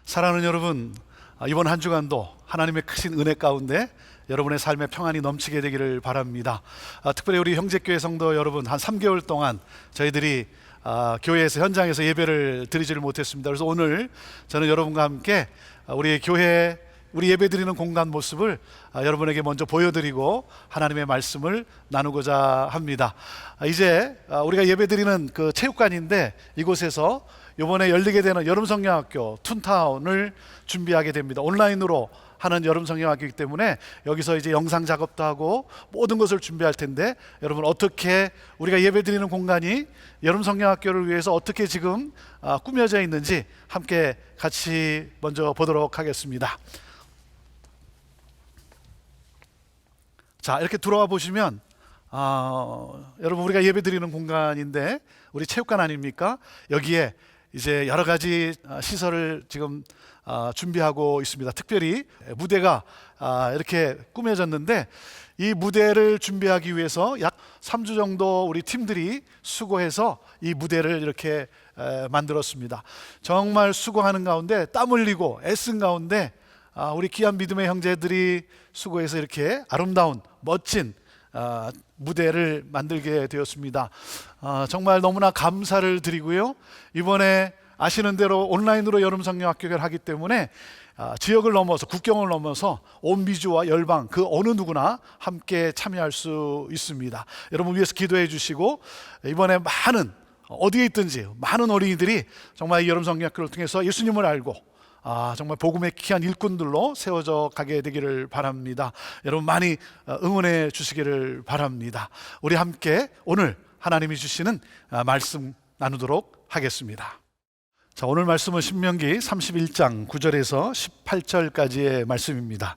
사랑하는 여러분, 이번 한 주간도 하나님의 크신 은혜 가운데 여러분의 삶에 평안이 넘치게 되기를 바랍니다. 특별히 우리 형제교회 성도 여러분, 한 3개월 동안 저희들이 교회에서 현장에서 예배를 드리지를 못했습니다. 그래서 오늘 저는 여러분과 함께 우리 교회 우리 예배드리는 공간 모습을 여러분에게 먼저 보여드리고 하나님의 말씀을 나누고자 합니다. 이제 우리가 예배드리는 그 체육관인데 이곳에서 이번에 열리게 되는 여름성경학교 툰타운을 준비하게 됩니다. 온라인으로 하는 여름성경학교이기 때문에 여기서 이제 영상 작업도 하고 모든 것을 준비할 텐데, 여러분 어떻게 우리가 예배드리는 공간이 여름성경학교를 위해서 어떻게 지금 꾸며져 있는지 함께 같이 먼저 보도록 하겠습니다. 자, 이렇게 들어와 보시면 여러분 우리가 예배드리는 공간인데 우리 체육관 아닙니까? 여기에 이제 여러 가지 시설을 지금 준비하고 있습니다. 특별히 무대가 이렇게 꾸며졌는데, 이 무대를 준비하기 위해서 약 3주 정도 우리 팀들이 수고해서 이 무대를 이렇게 만들었습니다. 정말 수고하는 가운데 땀 흘리고 애쓴 가운데 우리 귀한 믿음의 형제들이 수고해서 이렇게 아름다운 멋진 무대를 만들게 되었습니다. 정말 너무나 감사를 드리고요. 이번에 아시는 대로 온라인으로 여름성경학교를 하기 때문에 지역을 넘어서 국경을 넘어서 온 미주와 열방 그 어느 누구나 함께 참여할 수 있습니다. 여러분 위해서 기도해 주시고, 이번에 많은 어디에 있든지 많은 어린이들이 정말 이 여름성경학교를 통해서 예수님을 알고 정말 복음의 귀한 일꾼들로 세워져 가게 되기를 바랍니다. 여러분 많이 응원해 주시기를 바랍니다. 우리 함께 오늘 하나님이 주시는 말씀 나누도록 하겠습니다. 자, 오늘 말씀은 신명기 31장 9절에서 18절까지의 말씀입니다.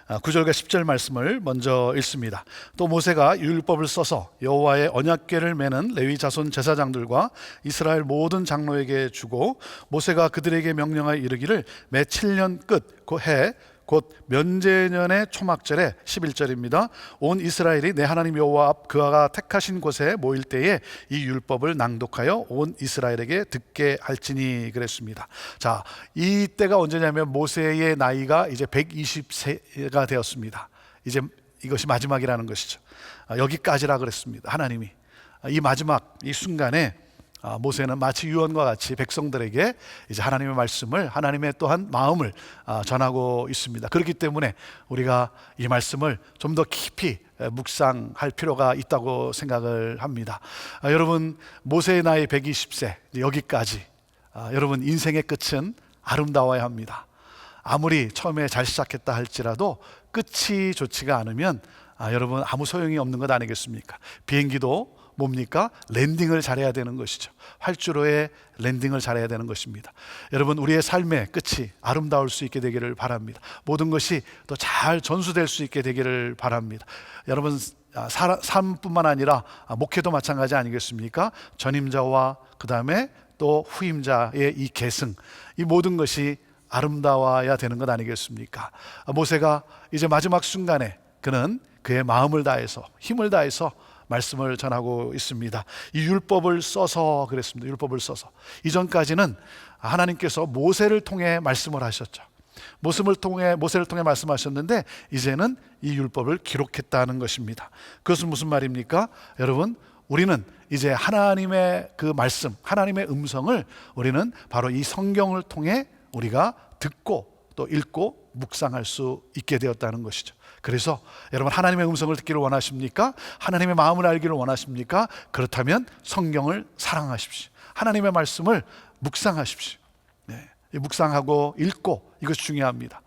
9절과 10절 말씀을 먼저 읽습니다. 또 모세가 율법을 써서 여호와의 언약궤를 매는 레위 자손 제사장들과 이스라엘 모든 장로에게 주고, 모세가 그들에게 명령하여 이르기를 매 7년 끝 그 해 곧 면제년의 초막절에 11절입니다. 온 이스라엘이 내 하나님 여호와 앞 그가 택하신 곳에 모일 때에 이 율법을 낭독하여 온 이스라엘에게 듣게 할지니 그랬습니다. 자, 이때가 언제냐면 모세의 나이가 이제 120세가 되었습니다. 이제 이것이 마지막이라는 것이죠. 여기까지라 그랬습니다. 하나님이 이 마지막 이 순간에 모세는 마치 유언과 같이 백성들에게 이제 하나님의 말씀을, 하나님의 또한 마음을 전하고 있습니다. 그렇기 때문에 우리가 이 말씀을 좀 더 깊이 묵상할 필요가 있다고 생각을 합니다. 여러분 모세의 나이 120세 여기까지, 여러분 인생의 끝은 아름다워야 합니다. 아무리 처음에 잘 시작했다 할지라도 끝이 좋지가 않으면 여러분 아무 소용이 없는 것 아니겠습니까? 비행기도 뭡니까? 랜딩을 잘해야 되는 것이죠. 활주로에 랜딩을 잘해야 되는 것입니다. 여러분 우리의 삶의 끝이 아름다울 수 있게 되기를 바랍니다. 모든 것이 또 잘 전수될 수 있게 되기를 바랍니다. 여러분 삶뿐만 아니라 목회도 마찬가지 아니겠습니까? 전임자와 그 다음에 또 후임자의 이 계승, 이 모든 것이 아름다워야 되는 것 아니겠습니까? 모세가 이제 마지막 순간에 그는 그의 마음을 다해서 힘을 다해서 말씀을 전하고 있습니다. 이 율법을 써서 그랬습니다. 율법을 써서. 이전까지는 하나님께서 모세를 통해 말씀을 하셨죠. 모세를 통해 말씀하셨는데 이제는 이 율법을 기록했다는 것입니다. 그것은 무슨 말입니까? 여러분 우리는 이제 하나님의 그 말씀, 하나님의 음성을 우리는 바로 이 성경을 통해 우리가 듣고 또 읽고 묵상할 수 있게 되었다는 것이죠. 그래서 여러분 하나님의 음성을 듣기를 원하십니까? 하나님의 마음을 알기를 원하십니까? 그렇다면 성경을 사랑하십시오. 하나님의 말씀을 묵상하십시오. 네, 묵상하고 읽고 이것이 중요합니다.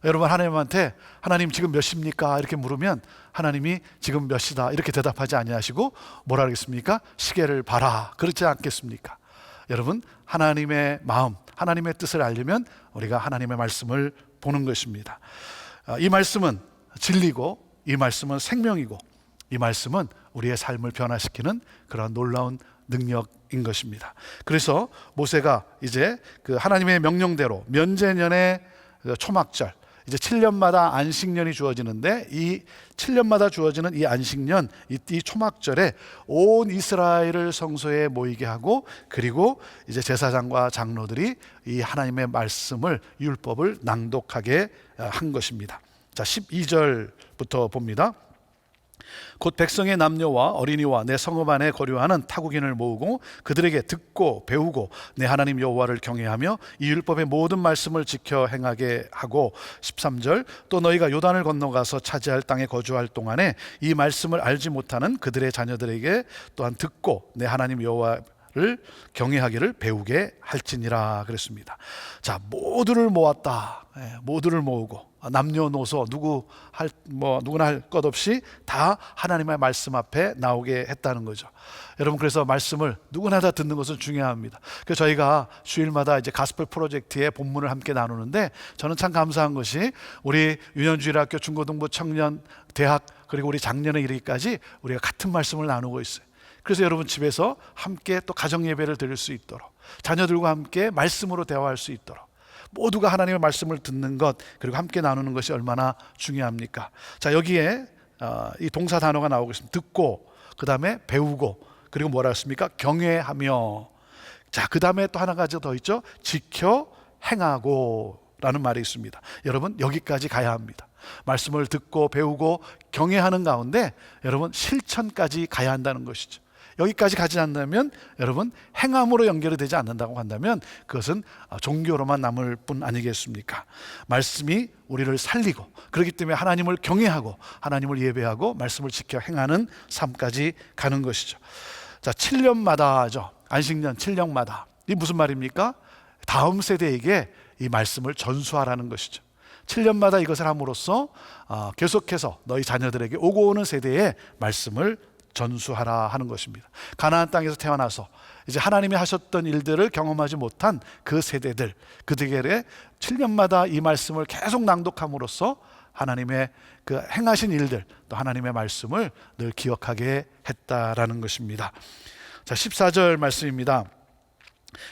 여러분 하나님한테 하나님 지금 몇 시입니까? 이렇게 물으면 하나님이 지금 몇 시다 이렇게 대답하지 아니하시고 뭐라 하겠습니까? 시계를 봐라 그렇지 않겠습니까? 여러분 하나님의 마음, 하나님의 뜻을 알려면 우리가 하나님의 말씀을 보는 것입니다. 이 말씀은 진리고 이 말씀은 생명이고 이 말씀은 우리의 삶을 변화시키는 그런 놀라운 능력인 것입니다. 그래서 모세가 이제 그 하나님의 명령대로 면제년의 초막절, 이제 7년마다 안식년이 주어지는데, 이 7년마다 주어지는 이 안식년, 이 초막절에 온 이스라엘을 성소에 모이게 하고, 그리고 이제 제사장과 장로들이 이 하나님의 말씀을, 율법을 낭독하게 한 것입니다. 자, 12절부터 봅니다. 곧 백성의 남녀와 어린이와 내 성읍 안에 거류하는 타국인을 모으고 그들에게 듣고 배우고 내 하나님 여호와를 경외하며 이 율법의 모든 말씀을 지켜 행하게 하고, 13절, 또 너희가 요단을 건너가서 차지할 땅에 거주할 동안에 이 말씀을 알지 못하는 그들의 자녀들에게 또한 듣고 내 하나님 여호와를 경외하기를 배우게 할지니라 그랬습니다. 자, 모두를 모았다. 모두를 모으고 남녀노소 누구나 할 것 없이 다 하나님의 말씀 앞에 나오게 했다는 거죠. 여러분, 그래서 말씀을 누구나 다 듣는 것은 중요합니다. 그래서 저희가 주일마다 이제 가스펠 프로젝트의 본문을 함께 나누는데, 저는 참 감사한 것이 우리 유년주일학교 중고등부 청년 대학 그리고 우리 작년에 이르기까지 우리가 같은 말씀을 나누고 있어요. 그래서 여러분 집에서 함께 또 가정 예배를 드릴 수 있도록, 자녀들과 함께 말씀으로 대화할 수 있도록 모두가 하나님의 말씀을 듣는 것, 그리고 함께 나누는 것이 얼마나 중요합니까? 자, 여기에 이 동사 단어가 나오고 있습니다. 듣고, 그 다음에 배우고, 그리고 뭐라 했습니까? 경외하며. 자, 그 다음에 또 하나 가지 더 있죠. 지켜 행하고 라는 말이 있습니다. 여러분, 여기까지 가야 합니다. 말씀을 듣고 배우고 경외하는 가운데 여러분 실천까지 가야 한다는 것이죠. 여기까지 가지 않는다면, 여러분 행함으로 연결이 되지 않는다고 한다면 그것은 종교로만 남을 뿐 아니겠습니까? 말씀이 우리를 살리고, 그렇기 때문에 하나님을 경외하고 하나님을 예배하고 말씀을 지켜 행하는 삶까지 가는 것이죠. 자, 7년마다죠. 안식년 7년마다. 이 무슨 말입니까? 다음 세대에게 이 말씀을 전수하라는 것이죠. 7년마다 이것을 함으로써 계속해서 너희 자녀들에게 오고 오는 세대에 말씀을 전수하라 하는 것입니다. 가나안 땅에서 태어나서 이제 하나님이 하셨던 일들을 경험하지 못한 그 세대들, 그들에게 7년마다 이 말씀을 계속 낭독함으로써 하나님의 그 행하신 일들, 또 하나님의 말씀을 늘 기억하게 했다라는 것입니다. 자, 14절 말씀입니다.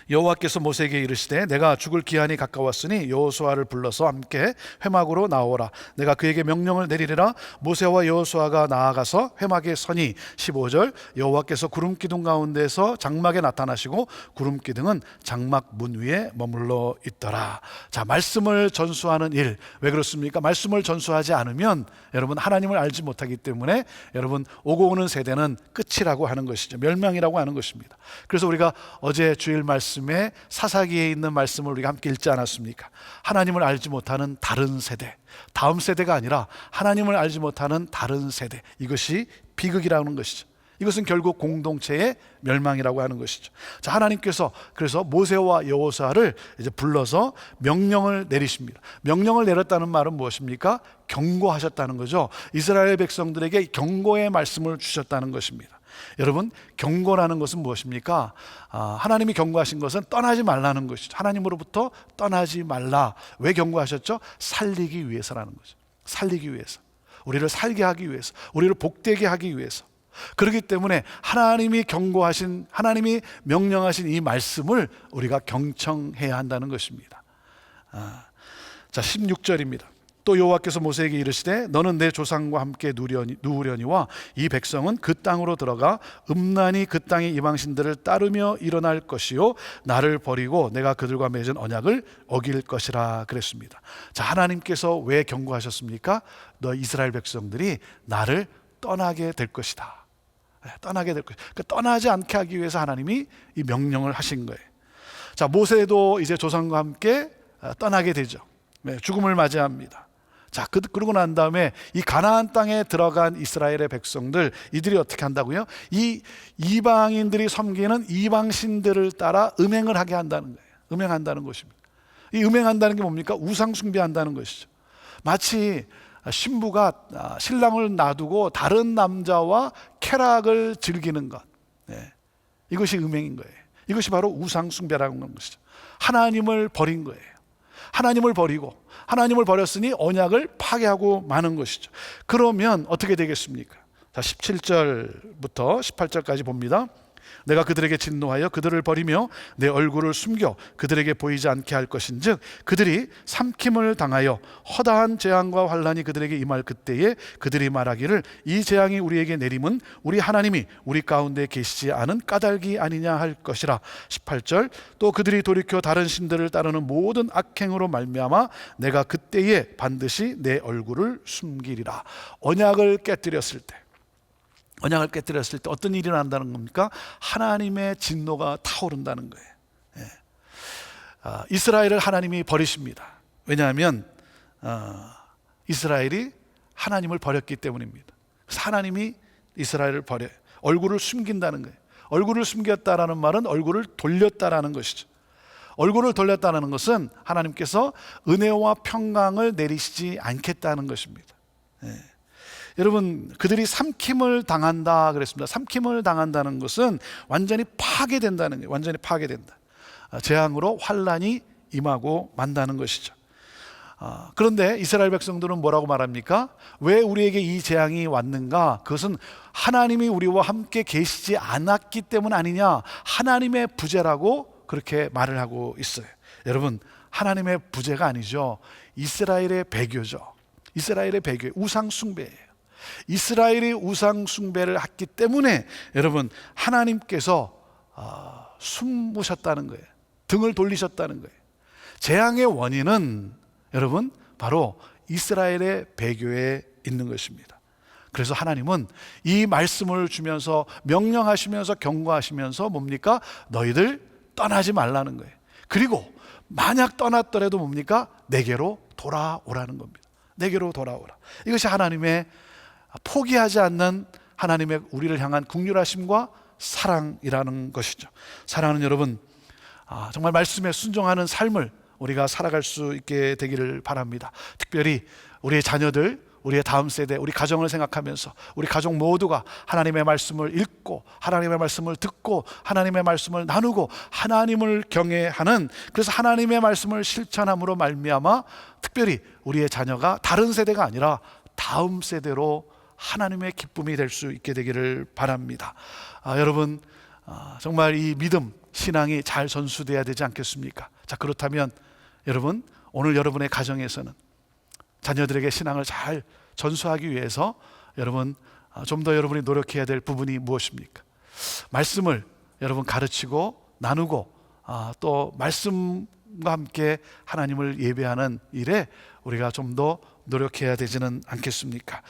여호와께서 모세에게 이르시되 내가 죽을 기한이 가까웠으니 여호수아를 불러서 함께 회막으로 나오라. 내가 그에게 명령을 내리리라. 모세와 여호수아가 나아가서 회막에 서니, 15절, 여호와께서 구름 기둥 가운데서 장막에 나타나시고 구름 기둥은 장막 문 위에 머물러 있더라. 자, 말씀을 전수하는 일, 왜 그렇습니까? 말씀을 전수하지 않으면 여러분 하나님을 알지 못하기 때문에 여러분 오고 오는 세대는 끝이라고 하는 것이죠. 멸망이라고 하는 것입니다. 그래서 우리가 어제 주일 말씀에 사사기에 있는 말씀을 우리가 함께 읽지 않았습니까? 하나님을 알지 못하는 다른 세대, 다음 세대가 아니라 하나님을 알지 못하는 다른 세대, 이것이 비극이라는 것이죠. 이것은 결국 공동체의 멸망이라고 하는 것이죠. 자, 하나님께서 그래서 모세와 여호수아를 이제 불러서 명령을 내리십니다. 명령을 내렸다는 말은 무엇입니까? 경고하셨다는 거죠. 이스라엘 백성들에게 경고의 말씀을 주셨다는 것입니다. 여러분, 경고라는 것은 무엇입니까? 하나님이 경고하신 것은 떠나지 말라는 것이죠. 하나님으로부터 떠나지 말라. 왜 경고하셨죠? 살리기 위해서라는 거죠. 살리기 위해서, 우리를 살게 하기 위해서, 우리를 복되게 하기 위해서. 그렇기 때문에 하나님이 경고하신, 하나님이 명령하신 이 말씀을 우리가 경청해야 한다는 것입니다. 자, 16절입니다. 또 여호와께서 모세에게 이르시되 너는 내 조상과 함께 누우려니와 이 백성은 그 땅으로 들어가 음란히 그 땅의 이방신들을 따르며 일어날 것이요 나를 버리고 내가 그들과 맺은 언약을 어길 것이라 그랬습니다. 자, 하나님께서 왜 경고하셨습니까? 너 이스라엘 백성들이 나를 떠나게 될 것이다. 떠나게 될 것이다. 그러니까 떠나지 않게 하기 위해서 하나님이 이 명령을 하신 거예요. 자, 모세도 이제 조상과 함께 떠나게 되죠. 죽음을 맞이합니다. 자, 그러고 난 다음에 이 가나안 땅에 들어간 이스라엘의 백성들, 이들이 어떻게 한다고요? 이 이방인들이 섬기는 이방신들을 따라 음행을 하게 한다는 거예요. 음행한다는 것입니다. 이 음행한다는 게 뭡니까? 우상 숭배한다는 것이죠. 마치 신부가 신랑을 놔두고 다른 남자와 쾌락을 즐기는 것, 이것이 음행인 거예요. 이것이 바로 우상 숭배라는 것이죠. 하나님을 버린 거예요. 하나님을 버리고, 하나님을 버렸으니 언약을 파괴하고 마는 것이죠. 그러면 어떻게 되겠습니까? 자, 17절부터 18절까지 봅니다. 내가 그들에게 진노하여 그들을 버리며 내 얼굴을 숨겨 그들에게 보이지 않게 할 것인즉 그들이 삼킴을 당하여 허다한 재앙과 환난이 그들에게 임할 그때에 그들이 말하기를 이 재앙이 우리에게 내림은 우리 하나님이 우리 가운데 계시지 않은 까닭이 아니냐 할 것이라. 18절 또 그들이 돌이켜 다른 신들을 따르는 모든 악행으로 말미암아 내가 그때에 반드시 내 얼굴을 숨기리라. 언약을 깨뜨렸을 때 어떤 일이 난다는 겁니까? 하나님의 진노가 타오른다는 거예요. 이스라엘을 하나님이 버리십니다. 왜냐하면 이스라엘이 하나님을 버렸기 때문입니다. 그래서 하나님이 이스라엘을 버려요. 얼굴을 숨긴다는 거예요. 얼굴을 숨겼다라는 말은 얼굴을 돌렸다라는 것이죠. 얼굴을 돌렸다는 것은 하나님께서 은혜와 평강을 내리시지 않겠다는 것입니다. 여러분, 그들이 삼킴을 당한다 그랬습니다. 삼킴을 당한다는 것은 완전히 파괴된다는 거예요. 완전히 파괴된다. 재앙으로 환난이 임하고 만다는 것이죠. 그런데 이스라엘 백성들은 뭐라고 말합니까? 왜 우리에게 이 재앙이 왔는가? 그것은 하나님이 우리와 함께 계시지 않았기 때문 아니냐? 하나님의 부재라고 그렇게 말을 하고 있어요. 여러분, 하나님의 부재가 아니죠. 이스라엘의 배교죠. 이스라엘의 배교, 우상 숭배예요. 이스라엘이 우상 숭배를 했기 때문에 여러분, 하나님께서 숨으셨다는 거예요. 등을 돌리셨다는 거예요. 재앙의 원인은 여러분 바로 이스라엘의 배교에 있는 것입니다. 그래서 하나님은 이 말씀을 주면서 명령하시면서 경고하시면서 뭡니까? 너희들 떠나지 말라는 거예요. 그리고 만약 떠났더라도 뭡니까? 내게로 돌아오라는 겁니다. 내게로 돌아오라. 이것이 하나님의 포기하지 않는 하나님의 우리를 향한 긍휼하심과 사랑이라는 것이죠. 사랑하는 여러분, 정말 말씀에 순종하는 삶을 우리가 살아갈 수 있게 되기를 바랍니다. 특별히 우리의 자녀들, 우리의 다음 세대, 우리 가정을 생각하면서 우리 가족 모두가 하나님의 말씀을 읽고 하나님의 말씀을 듣고 하나님의 말씀을 나누고 하나님을 경외하는, 그래서 하나님의 말씀을 실천함으로 말미암아 특별히 우리의 자녀가 다른 세대가 아니라 다음 세대로 하나님의 기쁨이 될 수 있게 되기를 바랍니다. 여러분, 정말 이 믿음, 신앙이 잘 전수되어야 되지 않겠습니까? 자, 그렇다면 여러분, 오늘 여러분의 가정에서는 자녀들에게 신앙을 잘 전수하기 위해서 여러분 좀 더 여러분이 노력해야 될 부분이 무엇입니까? 말씀을 여러분 가르치고 나누고 또 말씀과 함께 하나님을 예배하는 일에 우리가 좀 더 노력해야 되지는 않겠습니까?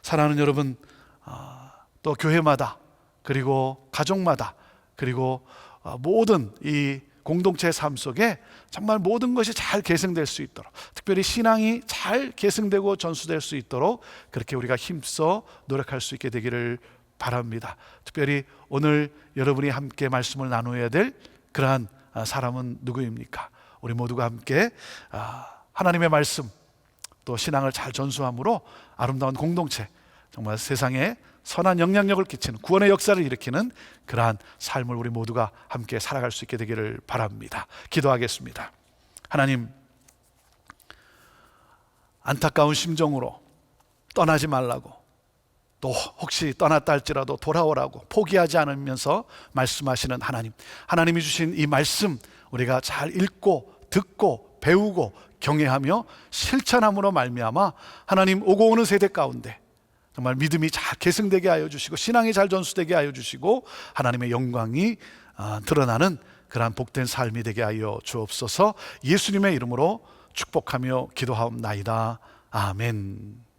사랑하는 여러분, 또 교회마다 그리고 가족마다 그리고 모든 이 공동체 삶 속에 정말 모든 것이 잘 계승될 수 있도록, 특별히 신앙이 잘 계승되고 전수될 수 있도록 그렇게 우리가 힘써 노력할 수 있게 되기를 바랍니다. 특별히 오늘 여러분이 함께 말씀을 나누어야 될 그러한 사람은 누구입니까? 우리 모두가 함께 하나님의 말씀 또 신앙을 잘 전수함으로 아름다운 공동체, 정말 세상에 선한 영향력을 끼치는 구원의 역사를 일으키는 그러한 삶을 우리 모두가 함께 살아갈 수 있게 되기를 바랍니다. 기도하겠습니다. 하나님, 안타까운 심정으로 떠나지 말라고, 또 혹시 떠났다 할지라도 돌아오라고 포기하지 않으면서 말씀하시는 하나님, 하나님이 주신 이 말씀 우리가 잘 읽고 듣고 배우고 경외하며 실천함으로 말미암아 하나님 오고 오는 세대 가운데 정말 믿음이 잘 계승되게 하여 주시고 신앙이 잘 전수되게 하여 주시고 하나님의 영광이 드러나는 그러한 복된 삶이 되게 하여 주옵소서. 예수님의 이름으로 축복하며 기도하옵나이다. 아멘.